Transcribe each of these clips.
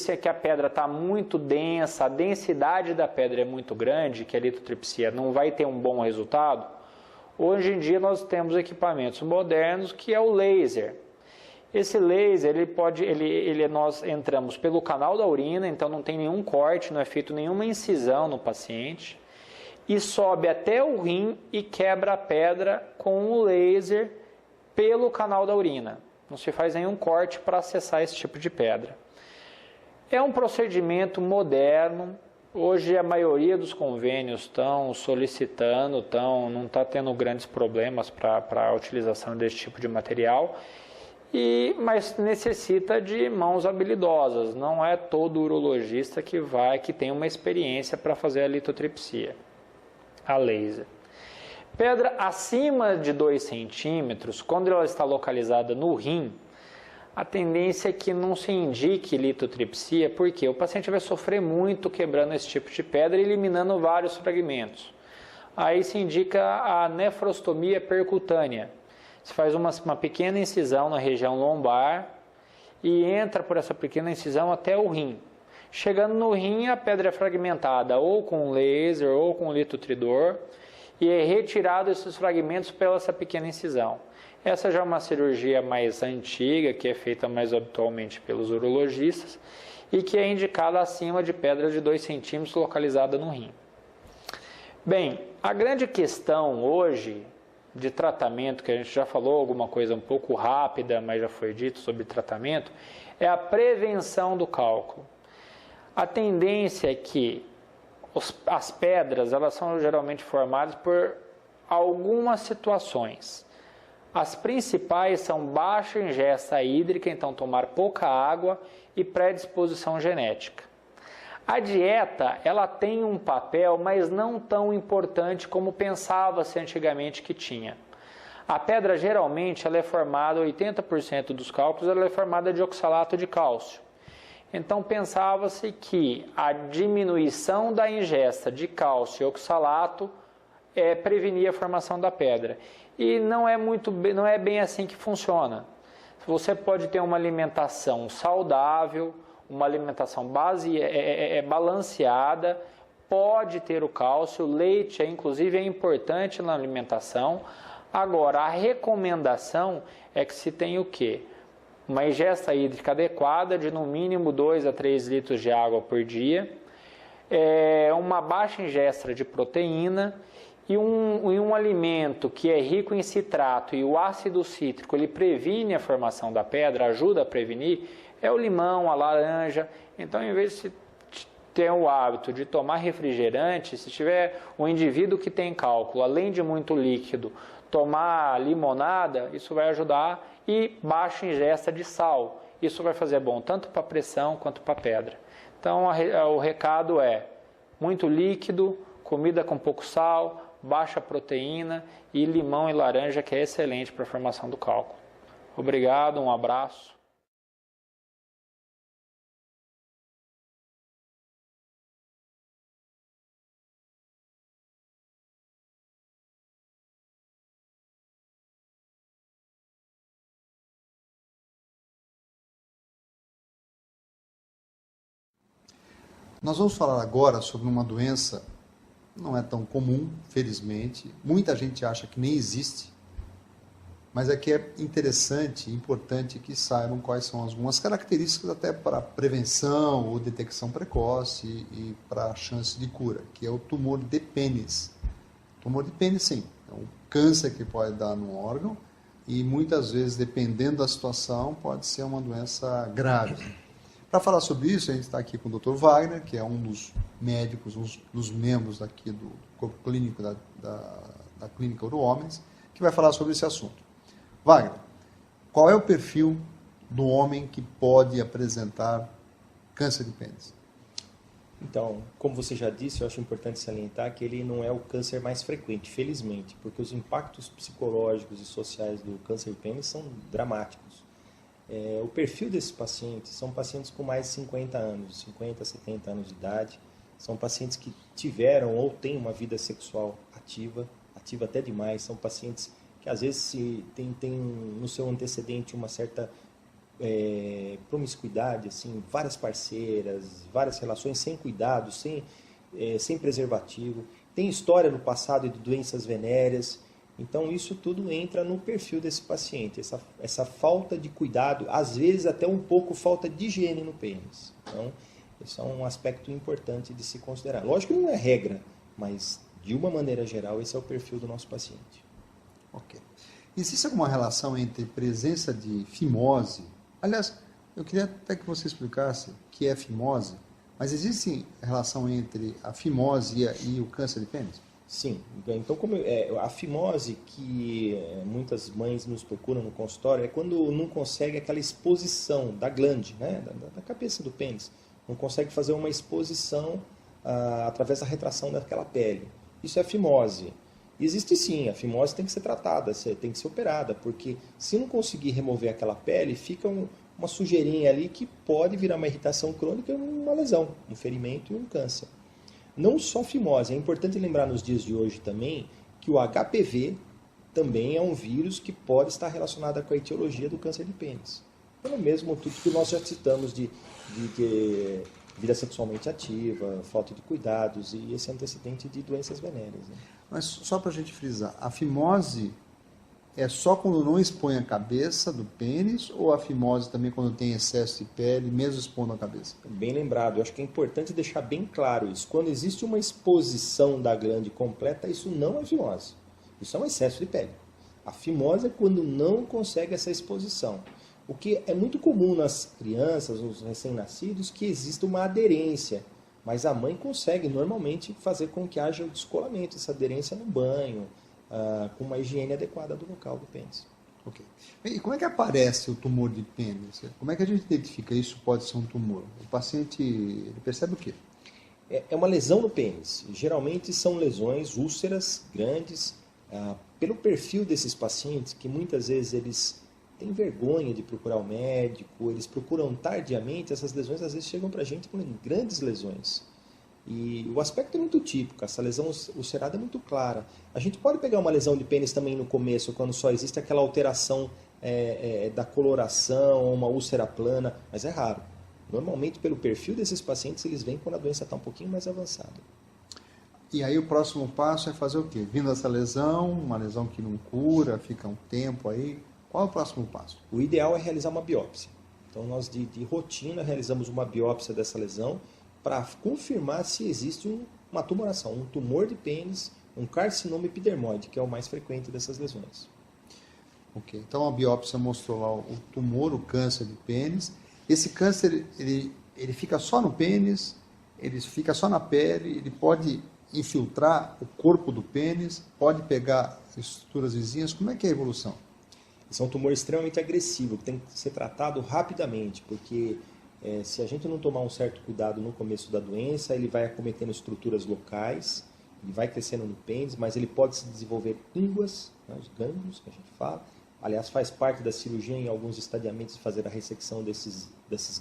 se é que a pedra está muito densa, a densidade da pedra é muito grande, que a litotripsia não vai ter um bom resultado, hoje em dia nós temos equipamentos modernos que é o laser. Esse laser, nós entramos pelo canal da urina, então não tem nenhum corte, não é feito nenhuma incisão no paciente, e sobe até o rim e quebra a pedra com o laser pelo canal da urina. Não se faz nenhum corte para acessar esse tipo de pedra. É um procedimento moderno. Hoje a maioria dos convênios estão solicitando, não está tendo grandes problemas para a utilização desse tipo de material, mas necessita de mãos habilidosas. Não é todo urologista que tem uma experiência para fazer a litotripsia, a laser. Pedra acima de 2 centímetros, quando ela está localizada no rim, a tendência é que não se indique litotripsia, porque o paciente vai sofrer muito quebrando esse tipo de pedra e eliminando vários fragmentos. Aí se indica a nefrostomia percutânea. Se faz uma pequena incisão na região lombar e entra por essa pequena incisão até o rim. Chegando no rim, a pedra é fragmentada ou com laser ou com litotridor e é retirado esses fragmentos pela essa pequena incisão. Essa já é uma cirurgia mais antiga, que é feita mais habitualmente pelos urologistas e que é indicada acima de pedra de 2 centímetros localizada no rim. Bem, a grande questão hoje de tratamento, que a gente já falou alguma coisa um pouco rápida, mas já foi dito sobre tratamento, é a prevenção do cálculo. A tendência é que as pedras, elas são geralmente formadas por algumas situações. As principais são baixa ingesta hídrica, então tomar pouca água e predisposição genética. A dieta, ela tem um papel, mas não tão importante como pensava-se antigamente que tinha. A pedra, geralmente, ela é formada, 80% dos cálculos, ela é formada de oxalato de cálcio. Então, pensava-se que a diminuição da ingesta de cálcio e oxalato prevenia a formação da pedra. E não é bem assim que funciona. Você pode ter uma alimentação saudável, uma alimentação balanceada, pode ter o cálcio, leite inclusive é importante na alimentação. Agora, a recomendação é que se tenha o quê? Uma ingesta hídrica adequada de no mínimo 2 a 3 litros de água por dia, uma baixa ingesta de proteína e um alimento que é rico em citrato e o ácido cítrico, ele previne a formação da pedra, ajuda a prevenir, é o limão, a laranja. Então, em vez de ter o hábito de tomar refrigerante, se tiver um indivíduo que tem cálculo, além de muito líquido, tomar limonada, isso vai ajudar, e baixa ingesta de sal. Isso vai fazer bom tanto para a pressão quanto para a pedra. Então, o recado é muito líquido, comida com pouco sal, baixa proteína e limão e laranja, que é excelente para a formação do cálculo. Obrigado, um abraço. Nós vamos falar agora sobre uma doença, não é tão comum, felizmente. Muita gente acha que nem existe, mas é que é interessante e importante que saibam quais são algumas características até para prevenção ou detecção precoce e para a chance de cura, que é o tumor de pênis. Tumor de pênis, sim, é um câncer que pode dar no órgão e muitas vezes, dependendo da situação, pode ser uma doença grave. Para falar sobre isso, a gente está aqui com o Dr. Wagner, que é um dos médicos, um dos membros aqui do corpo clínico da Clínica Urohomens, que vai falar sobre esse assunto. Wagner, qual é o perfil do homem que pode apresentar câncer de pênis? Então, como você já disse, eu acho importante salientar que ele não é o câncer mais frequente, felizmente, porque os impactos psicológicos e sociais do câncer de pênis são dramáticos. O perfil desses pacientes são pacientes com mais de 50 anos, 50, 70 anos de idade. São pacientes que tiveram ou têm uma vida sexual ativa até demais. São pacientes que às vezes têm no seu antecedente uma certa promiscuidade, assim, várias parceiras, várias relações sem cuidado, sem preservativo. Tem história no passado de doenças venéreas. Então, isso tudo entra no perfil desse paciente. Essa falta de cuidado, às vezes até um pouco falta de higiene no pênis. Então, esse é um aspecto importante de se considerar. Lógico que não é regra, mas de uma maneira geral, esse é o perfil do nosso paciente. Ok. Existe alguma relação entre presença de fimose? Aliás, eu queria até que você explicasse o que é fimose, mas existe relação entre a fimose e o câncer de pênis? Sim. Então, a fimose que muitas mães nos procuram no consultório é quando não consegue aquela exposição da glande, né, da cabeça do pênis. Não consegue fazer uma exposição através da retração daquela pele. Isso é fimose. Existe sim, a fimose tem que ser tratada, tem que ser operada, porque se não conseguir remover aquela pele, fica uma sujeirinha ali que pode virar uma irritação crônica e uma lesão, um ferimento e um câncer. Não só fimose, é importante lembrar nos dias de hoje também que o HPV também é um vírus que pode estar relacionado com a etiologia do câncer de pênis. Pelo mesmo tudo que nós já citamos de vida sexualmente ativa, falta de cuidados e esse antecedente de doenças venéreas. Né? Mas só para a gente frisar, a fimose é só quando não expõe a cabeça do pênis ou a fimose também quando tem excesso de pele, mesmo expondo a cabeça? Bem lembrado, eu acho que é importante deixar bem claro isso. Quando existe uma exposição da glande completa, isso não é fimose. Isso é um excesso de pele. A fimose é quando não consegue essa exposição. O que é muito comum nas crianças, nos recém-nascidos, que exista uma aderência. Mas a mãe consegue normalmente fazer com que haja o descolamento, essa aderência no banho, com uma higiene adequada do local do pênis. Ok. E como é que aparece o tumor de pênis? Como é que a gente identifica isso pode ser um tumor? O paciente ele percebe o quê? É uma lesão no pênis. Geralmente são lesões, úlceras grandes. Pelo perfil desses pacientes, que muitas vezes eles têm vergonha de procurar o médico, eles procuram tardiamente, essas lesões às vezes chegam para a gente como grandes lesões. E o aspecto é muito típico, essa lesão ulcerada é muito clara. A gente pode pegar uma lesão de pênis também no começo, quando só existe aquela alteração da coloração, uma úlcera plana, mas é raro. Normalmente, pelo perfil desses pacientes, eles vêm quando a doença está um pouquinho mais avançada. E aí o próximo passo é fazer o quê? Vindo essa lesão, uma lesão que não cura, fica um tempo aí, qual é o próximo passo? O ideal é realizar uma biópsia. Então, nós de rotina realizamos uma biópsia dessa lesão, para confirmar se existe uma tumoração, um tumor de pênis, um carcinoma epidermoide, que é o mais frequente dessas lesões. Ok, então a biópsia mostrou lá o tumor, o câncer de pênis. Esse câncer, ele fica só no pênis, ele fica só na pele, ele pode infiltrar o corpo do pênis, pode pegar estruturas vizinhas. Como é que é a evolução? Esse é um tumor extremamente agressivo, que tem que ser tratado rapidamente, porque se a gente não tomar um certo cuidado no começo da doença, ele vai acometendo estruturas locais, ele vai crescendo no pênis, mas ele pode se desenvolver ínguas, né, os gânglios que a gente fala. Aliás, faz parte da cirurgia em alguns estadiamentos de fazer a ressecção desses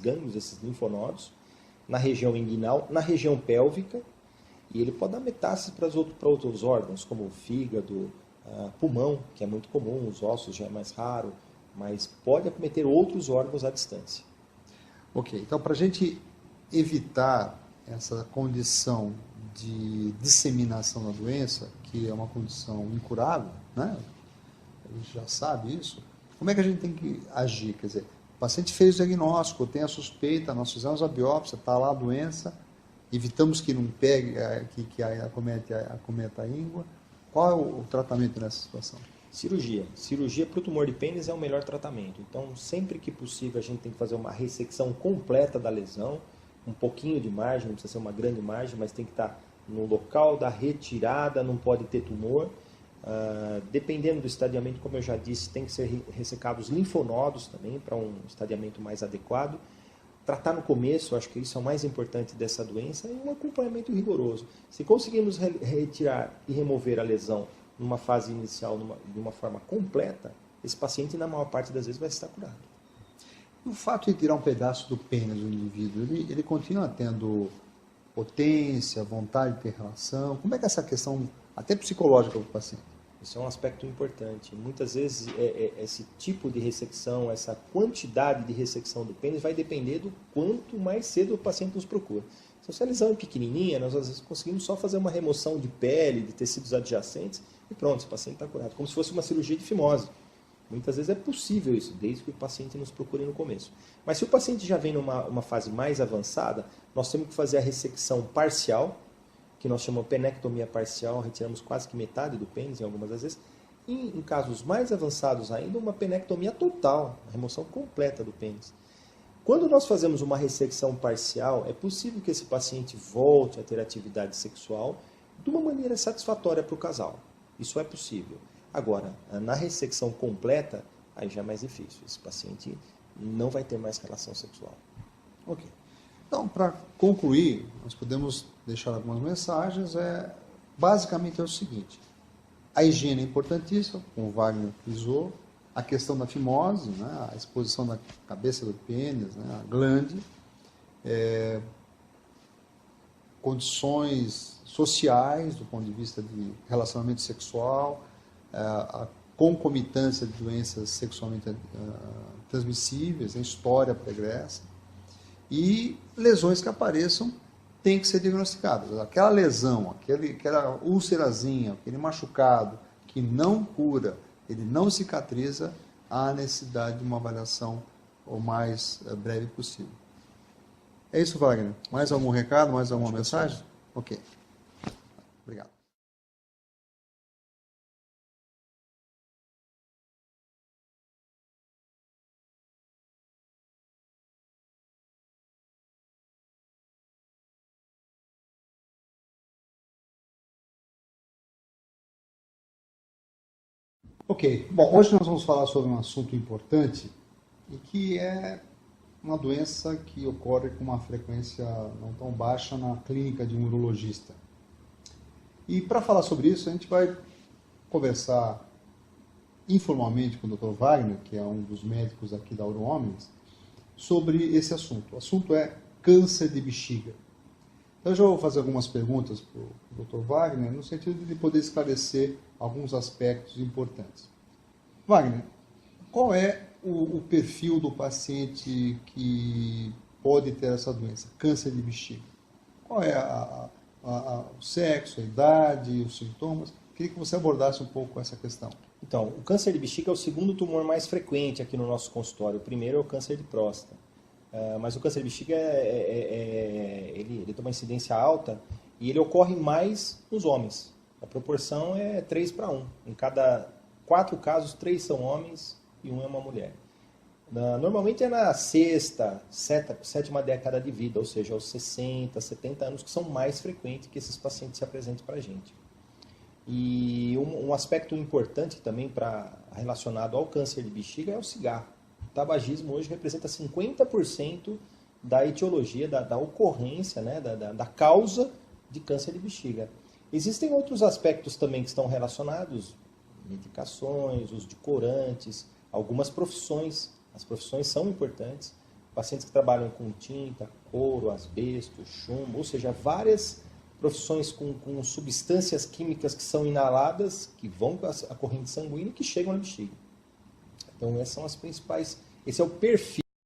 gânglios, desses linfonodos, na região inguinal, na região pélvica, e ele pode dar metástase para outros órgãos, como o fígado, pulmão, que é muito comum, os ossos já é mais raro, mas pode acometer outros órgãos à distância. Ok, então para a gente evitar essa condição de disseminação da doença, que é uma condição incurável, né? A gente já sabe isso, como é que a gente tem que agir? Quer dizer, o paciente fez o diagnóstico, tem a suspeita, nós fizemos a biópsia, está lá a doença, evitamos que não pegue, que acometa a íngua. Qual é o tratamento nessa situação? Cirurgia. Cirurgia para o tumor de pênis é o melhor tratamento. Então, sempre que possível, a gente tem que fazer uma ressecção completa da lesão, um pouquinho de margem, não precisa ser uma grande margem, mas tem que estar no local da retirada, não pode ter tumor. Dependendo do estadiamento, como eu já disse, tem que ser ressecados linfonodos também, para um estadiamento mais adequado. Tratar no começo, acho que isso é o mais importante dessa doença, e um acompanhamento rigoroso. Se conseguirmos retirar e remover a lesão numa fase inicial, de uma forma completa, esse paciente, na maior parte das vezes, vai estar curado. E o fato de tirar um pedaço do pênis do indivíduo, ele continua tendo potência, vontade de ter relação? Como é que é essa questão, até psicológica, do paciente? Isso é um aspecto importante. Muitas vezes esse tipo de ressecção, essa quantidade de ressecção do pênis vai depender do quanto mais cedo o paciente nos procura. Então, se a lesão é pequenininha, nós às vezes conseguimos só fazer uma remoção de pele, de tecidos adjacentes e pronto, esse paciente está curado. Como se fosse uma cirurgia de fimose. Muitas vezes é possível isso, desde que o paciente nos procure no começo. Mas se o paciente já vem numa fase mais avançada, nós temos que fazer a ressecção parcial, que nós chamamos penectomia parcial, retiramos quase que metade do pênis em algumas das vezes. E em casos mais avançados ainda, uma penectomia total, a remoção completa do pênis. Quando nós fazemos uma ressecção parcial, é possível que esse paciente volte a ter atividade sexual de uma maneira satisfatória para o casal. Isso é possível. Agora, na ressecção completa, aí já é mais difícil. Esse paciente não vai ter mais relação sexual. Ok. Então, para concluir, nós podemos deixar algumas mensagens. Basicamente é o seguinte: a higiene é importantíssima, como o Wagner frisou, a questão da fimose, né, a exposição da cabeça do pênis, né, a glande, condições sociais do ponto de vista de relacionamento sexual, a concomitância de doenças sexualmente transmissíveis, a história pregressa, e lesões que apareçam têm que ser diagnosticadas. Aquela lesão, aquela úlcerazinha, aquele machucado que não cura, ele não cicatriza, há necessidade de uma avaliação o mais breve possível. É isso, Wagner. Mais algum recado, mais alguma mensagem? Ok. Obrigado. Ok. Bom, hoje nós vamos falar sobre um assunto importante e que é uma doença que ocorre com uma frequência não tão baixa na clínica de um urologista. E para falar sobre isso, a gente vai conversar informalmente com o Dr. Wagner, que é um dos médicos aqui da Urohomens, sobre esse assunto. O assunto é câncer de bexiga. Então, eu já vou fazer algumas perguntas para o Dr. Wagner, no sentido de poder esclarecer alguns aspectos importantes. Wagner, qual é o perfil do paciente que pode ter essa doença, câncer de bexiga? Qual é o sexo, a idade, os sintomas? Queria que você abordasse um pouco essa questão. Então, o câncer de bexiga é o segundo tumor mais frequente aqui no nosso consultório. O primeiro é o câncer de próstata. Mas o câncer de bexiga ele tem uma incidência alta e ele ocorre mais nos homens. A proporção é 3:1. Em cada 4 casos, 3 são homens e 1 é uma mulher. Normalmente é na sexta, sétima década de vida, ou seja, aos 60, 70 anos, que são mais frequentes que esses pacientes se apresentem para a gente. E um aspecto importante também relacionado ao câncer de bexiga é o cigarro. O tabagismo hoje representa 50% da etiologia, da ocorrência, né, da causa de câncer de bexiga. Existem outros aspectos também que estão relacionados, medicações, uso de corantes, algumas profissões. As profissões são importantes. Pacientes que trabalham com tinta, couro, asbesto, chumbo, ou seja, várias profissões com substâncias químicas que são inaladas, que vão para a corrente sanguínea e que chegam na bexiga. Então, essas são as principais. Esse é o perfil